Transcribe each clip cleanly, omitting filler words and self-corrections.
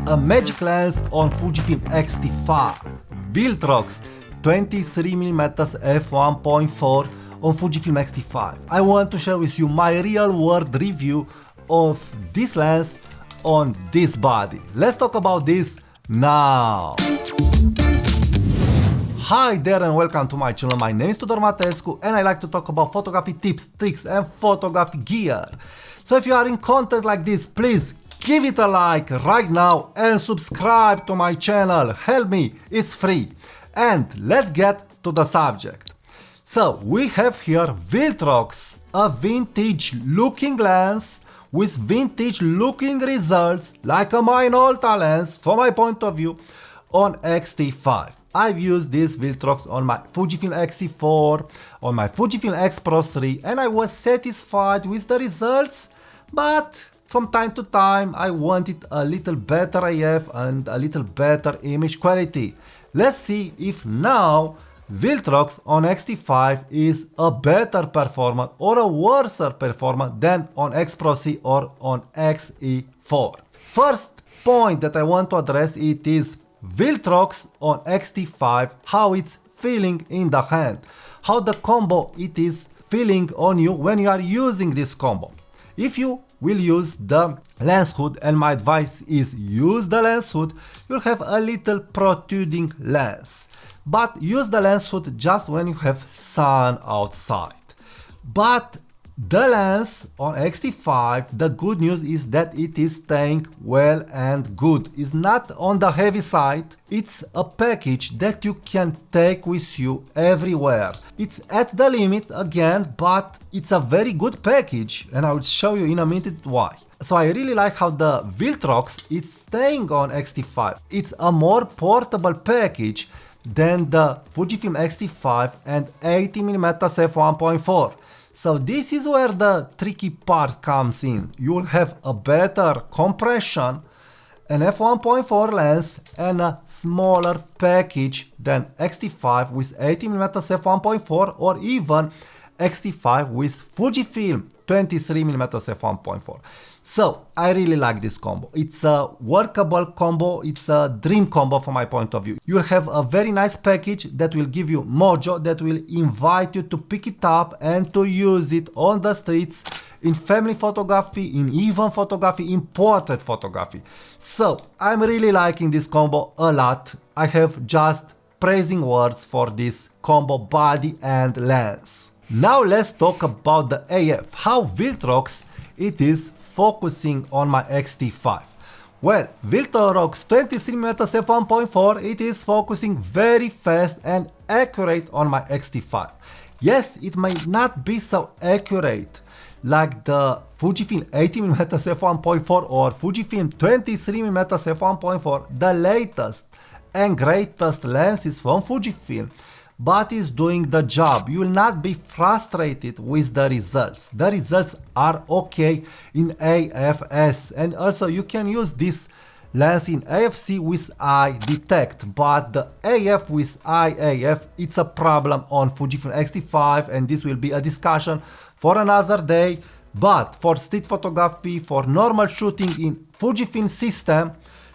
a magic lens on Fujifilm X-T5, Viltrox 23mm f1.4 on Fujifilm X-T5. I want to share with you my real-world review of this lens on this body. Let's talk about this now. Hi there and welcome to my channel. My name is Tudor Matescu and I like to talk about photography tips, tricks and photography gear. So if you are in content like this, please give it a like right now and subscribe to my channel. Help me, it's free. And let's get to the subject. So we have here Viltrox, a vintage looking lens with vintage looking results, like a Minolta lens from my point of view, on X-T5. I've used this Viltrox on my Fujifilm X-T4, on my Fujifilm X Pro 3, and I was satisfied with the results, but from time to time I wanted a little better AF and a little better image quality. Let's see if now Viltrox on X-T5 is a better performer or a worse performer than on X Pro C or on X-E4. First point that I want to address it is Viltrox on X-T5, how it's feeling in the hand, how the combo it is feeling on you when you are using this combo. If you will use the lens hood, and my advice is use the lens hood, you'll have a little protruding lens. But use the lens hood just when you have sun outside. But the lens on X-T5, the good news is that it is staying well and good. It's not on the heavy side. It's a package that you can take with you everywhere. It's at the limit again, but it's a very good package and I will show you in a minute why. So I really like how the Viltrox is staying on X-T5. It's a more portable package than the Fujifilm X-T5 and 80mm f1.4. So this is where the tricky part comes in. You will have a better compression, an f1.4 lens and a smaller package than X-T5 with 80mm f1.4 or even X-T5 with Fujifilm 23mm f1.4. So I really like this combo. It's a workable combo, it's a dream combo from my point of view. You'll have a very nice package that will give you mojo, that will invite you to pick it up and to use it on the streets, in family photography, in event photography, in portrait photography. So I'm really liking this combo a lot. I have just praising words for this combo body and lens. Now let's talk about the AF, how Viltrox it is focusing on my X-T5. Well, Viltrox 23mm f1.4 it is focusing very fast and accurate on my X-T5. Yes, it may not be so accurate like the Fujifilm 80mm f1.4 or Fujifilm 23mm f1.4, the latest and greatest lenses from Fujifilm, but is doing the job. You will not be frustrated with the results. The results are okay in AFS, and also you can use this lens in AFC with eye detect, but the AF with IAF it's a problem on Fujifilm X-T5, and this will be a discussion for another day. But for street photography, for normal shooting in Fujifilm system,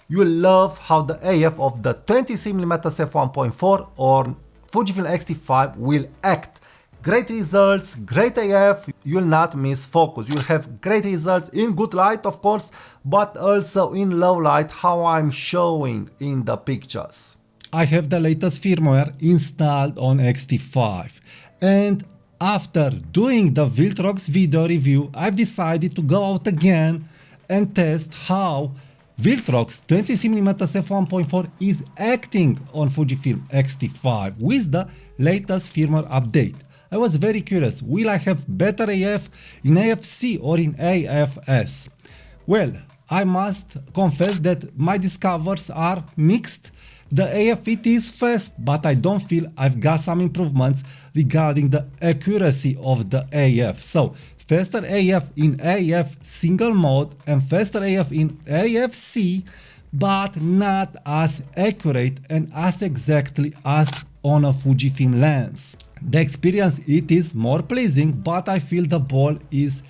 you will love how the AF of the 23mm f1.4 or Fujifilm X-T5 will act. Great results, great AF, you'll not miss focus. You'll have great results in good light, of course, but also in low light, how I'm showing in the pictures. I have the latest firmware installed on X-T5, and after doing the Viltrox video review, I've decided to go out again and test how Viltrox 23mm f1.4 is acting on Fujifilm X-T5 with the latest firmware update. I was very curious, will I have better AF in AFC or in AFS? Well, I must confess that my discoveries are mixed. The AF it is fast, but I don't feel I've got some improvements regarding the accuracy of the AF. So faster AF in AF single mode and faster AF in AFC, but not as accurate and as exactly as on a Fujifilm lens. The experience it is more pleasing, but I feel the ball is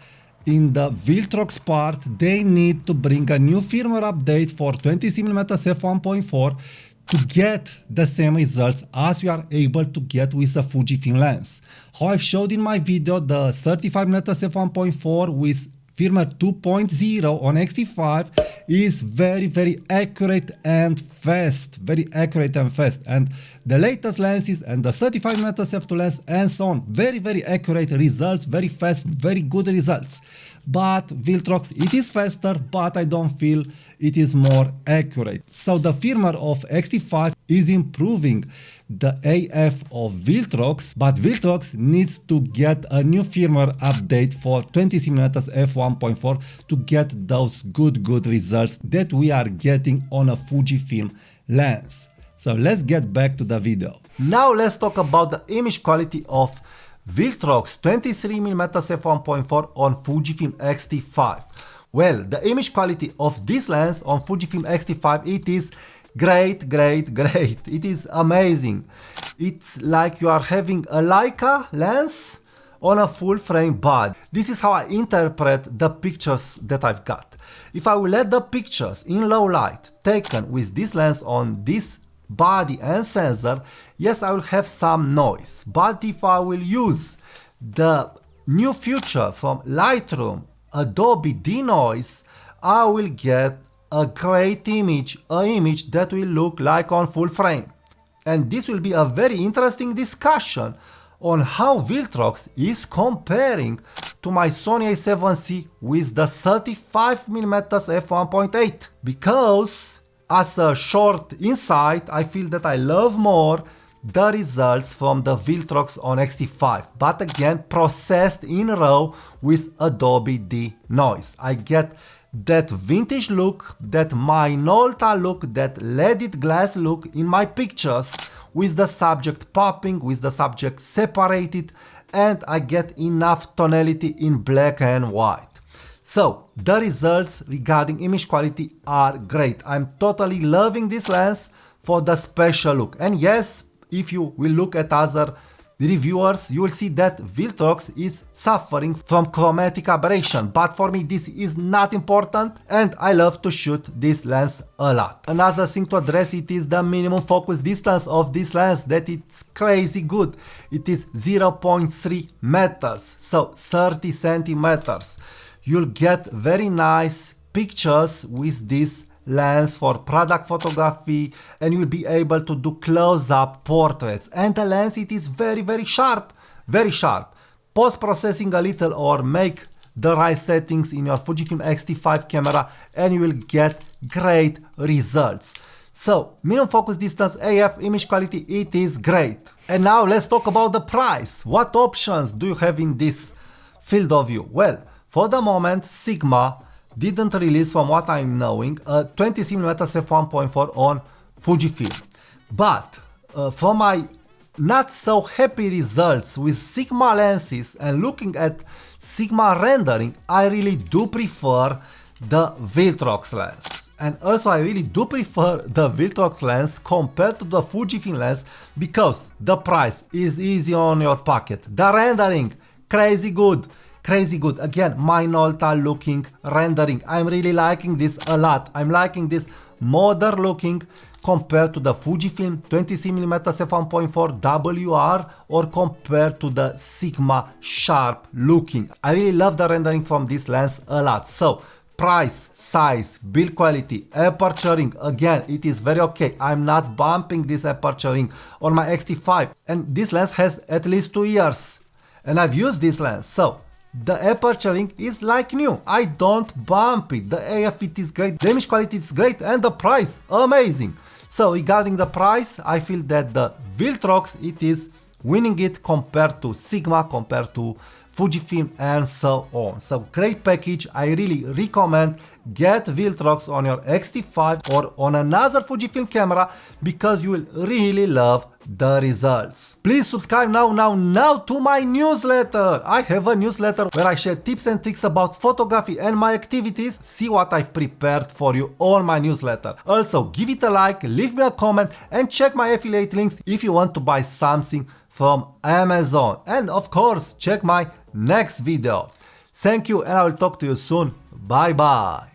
in the Viltrox part, they need to bring a new firmware update for 23mm f1.4 to get the same results as you are able to get with the Fujifilm lens. How I've showed in my video, the 35mm f1.4 with Firmware 2.0 on X-T5 is very accurate and fast, and the latest lenses and the 35mm f2 lens and so on, very accurate results, very fast, very good results. But Viltrox, it is faster, but I don't feel it is more accurate. So the firmware of X-T5 is improving the AF of Viltrox, but Viltrox needs to get a new firmware update for 23mm f1.4 to get those good results that we are getting on a Fujifilm lens. So let's get back to the video. Now let's talk about the image quality of Viltrox 23mm f1.4 on Fujifilm X-T5. Well, the image quality of this lens on Fujifilm X-T5, it is great. It is amazing. It's like you are having a Leica lens on a full frame body. This is how I interpret the pictures that I've got. If I will let the pictures in low light taken with this lens on this body and sensor, yes, I will have some noise. But if I will use the new feature from Lightroom, Adobe denoise, I will get a great image, an image that will look like on full frame. And this will be a very interesting discussion on how Viltrox is comparing to my Sony a7C with the 35mm f1.8, because as a short insight, I feel that I love more the results from the Viltrox on X-T5, but again processed in RAW with Adobe denoise. I get that vintage look, that Minolta look, that leaded glass look in my pictures, with the subject popping, with the subject separated, and I get enough tonality in black and white. So the results regarding image quality are great. I'm totally loving this lens for the special look. And yes, if you will look at other reviewers, you will see that Viltrox is suffering from chromatic aberration, but for me this is not important and I love to shoot this lens a lot. Another thing to address, it is the minimum focus distance of this lens, that it's crazy good. It is 0.3 meters, so 30 centimeters. You'll get very nice pictures with this lens for product photography, and you'll be able to do close-up portraits. And the lens, it is very sharp, Post-processing a little or make the right settings in your Fujifilm X-T5 camera and you will get great results. So minimum focus distance, AF, image quality, it is great. And now let's talk about the price. What options do you have in this field of view? Well, for the moment, Sigma didn't release, from what I'm knowing, a 20mm f1.4 on Fujifilm. But from my not so happy results with Sigma lenses and looking at Sigma rendering, I really do prefer the Viltrox lens. And also I really do prefer the Viltrox lens compared to the Fujifilm lens because the price is easy on your pocket. The rendering, crazy good. Again, Minolta looking rendering. I'm really liking this a lot. I'm liking this modern looking compared to the Fujifilm 20mm f1.4 WR or compared to the Sigma sharp looking. I really love the rendering from this lens a lot. So price, size, build quality, aperturing, again, it is very okay. I'm not bumping this aperturing on my X-T5, and this lens has at least 2 years and I've used this lens. So the aperturing is like new. I don't bump it. The AF, it is great. The image quality is great, and the price, amazing. So regarding the price, I feel that the Viltrox, it is winning it compared to Sigma, compared to Fujifilm and so on. So great package. I really recommend get Viltrox on your X-T5 or on another Fujifilm camera because you will really love the results. Please subscribe now to my newsletter. I have a newsletter where I share tips and tricks about photography and my activities. See what I've prepared for you on my newsletter. Also, give it a like, leave me a comment and check my affiliate links if you want to buy something from Amazon. And of course, check my next video. Thank you and I will talk to you soon. Bye bye.